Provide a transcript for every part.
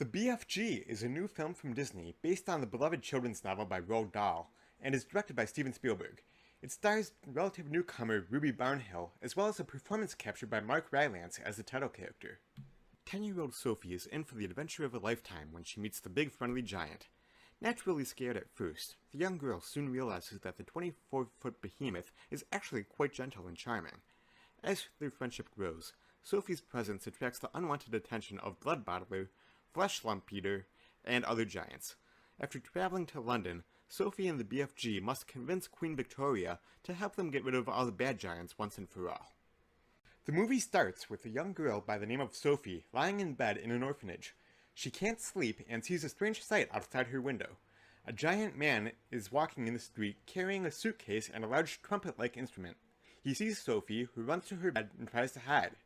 The BFG is a new film from Disney based on the beloved children's novel by Roald Dahl and is directed by Steven Spielberg. It stars relative newcomer Ruby Barnhill, as well as a performance captured by Mark Rylance as the title character. 10-year-old Sophie is in for the adventure of a lifetime when she meets the big friendly giant. Naturally scared at first, the young girl soon realizes that the 24-foot behemoth is actually quite gentle and charming. As their friendship grows, Sophie's presence attracts the unwanted attention of Blood Bottler, Flesh Lump Eater, and other giants. After traveling to London, Sophie and the BFG must convince Queen Victoria to help them get rid of all the bad giants once and for all. The movie starts with a young girl by the name of Sophie lying in bed in an orphanage. She can't sleep and sees a strange sight outside her window. A giant man is walking in the street carrying a suitcase and a large trumpet-like instrument. He sees Sophie, who runs to her bed and tries to hide.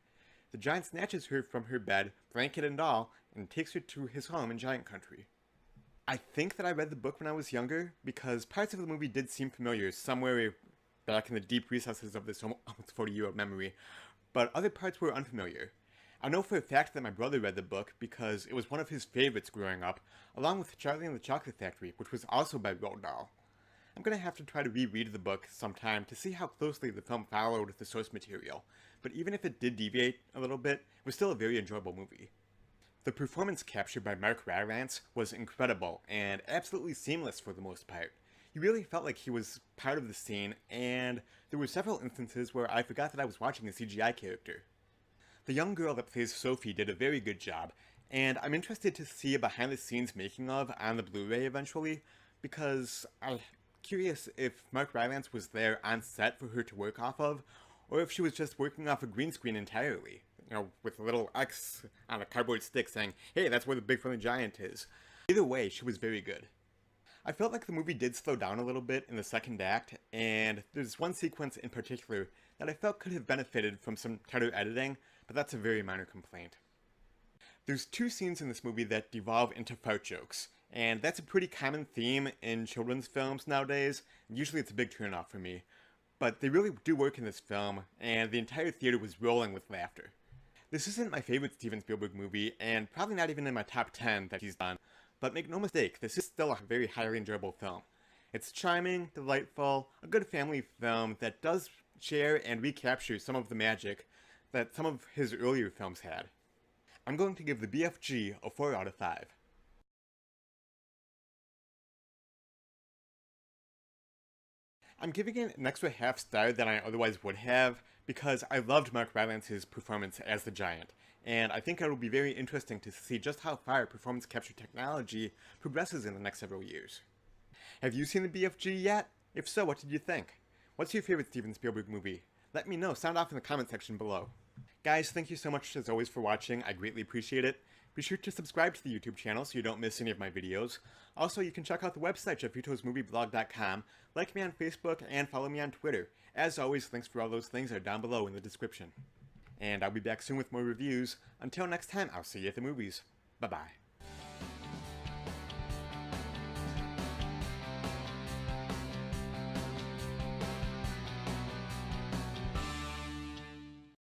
The giant snatches her from her bed, blanket and all, and takes her to his home in Giant Country. I think that I read the book when I was younger, because parts of the movie did seem familiar somewhere back in the deep recesses of this almost 40-year-old memory, but other parts were unfamiliar. I know for a fact that my brother read the book because it was one of his favorites growing up, along with Charlie and the Chocolate Factory, which was also by Roald Dahl. I'm going to have to try to reread the book sometime to see how closely the film followed the source material, but even if it did deviate a little bit, it was still a very enjoyable movie. The performance captured by Mark Rylance was incredible and absolutely seamless for the most part. You really felt like he was part of the scene, and there were several instances where I forgot that I was watching a CGI character. The young girl that plays Sophie did a very good job, and I'm interested to see a behind-the-scenes making-of on the Blu-ray eventually, because I'm curious if Mark Rylance was there on set for her to work off of, or if she was just working off a green screen entirely, you know, with a little X on a cardboard stick saying, hey, that's where the big friendly giant is. Either way, she was very good. I felt like the movie did slow down a little bit in the second act, and there's one sequence in particular that I felt could have benefited from some tighter editing, but that's a very minor complaint. There's two scenes in this movie that devolve into fart jokes, and that's a pretty common theme in children's films nowadays. Usually it's a big turnoff for me, but they really do work in this film, and the entire theater was rolling with laughter. This isn't my favorite Steven Spielberg movie, and probably not even in my top 10 that he's done, but make no mistake, this is still a very highly enjoyable film. It's charming, delightful, a good family film that does share and recapture some of the magic that some of his earlier films had. I'm going to give the BFG a 4 out of 5. I'm giving it an extra half star than I otherwise would have because I loved Mark Rylance's performance as the giant, and I think it'll be very interesting to see just how far performance capture technology progresses in the next several years. Have you seen the BFG yet? If so, what did you think? What's your favorite Steven Spielberg movie? Let me know, sound off in the comment section below. Guys, thank you so much as always for watching, I greatly appreciate it. Be sure to subscribe to the YouTube channel so you don't miss any of my videos. Also, you can check out the website, jeffitosmovieblog.com, like me on Facebook, and follow me on Twitter. As always, links for all those things are down below in the description. And I'll be back soon with more reviews. Until next time, I'll see you at the movies. Bye-bye.